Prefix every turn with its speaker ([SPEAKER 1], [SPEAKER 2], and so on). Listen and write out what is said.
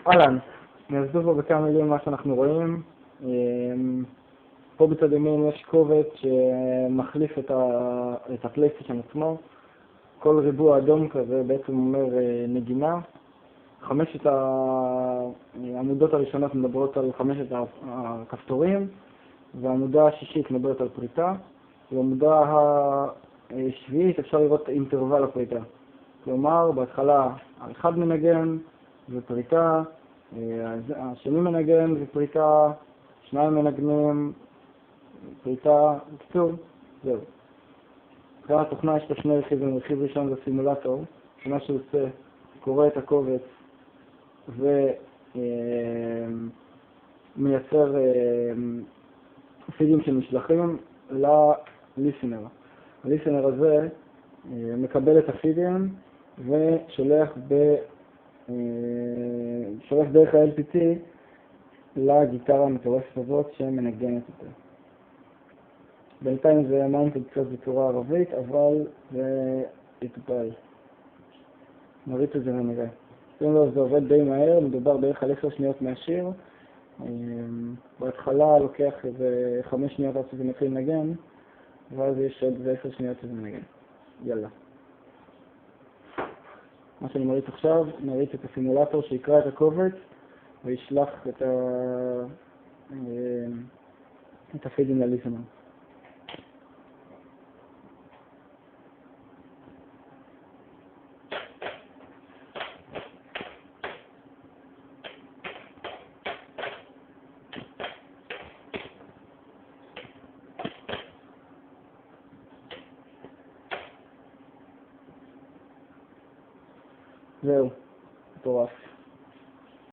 [SPEAKER 1] אהלן, נעזדו פה בכמה מילים מה שאנחנו רואים. פה בצד ימין יש קובץ שמחליף את הפלייסטיישן עצמו. כל ריבוע אדום כזה בעצם אומר נגינה. חמשת העמודות הראשונות מדברות על חמשת הכפתורים, והעמודה השישית מדברת על פריטה, ובעמודה השביעית אפשר לראות את אינטרוול הפריטה. כלומר, בהתחלה האחד מנגן ופריטה, השני מנגן ופריטה, שניים מנגנים, פריטה, בקיצור, זהו. כאן התוכנה יש לה שני רכיבים. רכיב ראשון זה סימולטור, שמה שהוא עושה, קורא את הקובץ ומייצר פידים שנשלחים לליסנר. הליסנר הזה מקבל את הפידים ושולח דרך ה-LPT לגיטרה המטורפת הזאת שמנגנת אותה. בינתיים זה מאונטד קצת בצורה ערבית, אבל זה יטופל. נריץ את זה ונראה. שימו לב, זה עובד די מהר, מדובר בערך על 10 שניות מהשיר. בהתחלה לוקח איזה 5 שניות עד שזה מתחיל לנגן, ואז יש עוד 10 שניות שזה מנגן. יאללה. מה שאני מריץ עכשיו, נריץ את הסימולטור שיקרא את הקובץ וישלח את הפידים לליסנר. זהו, מטורף.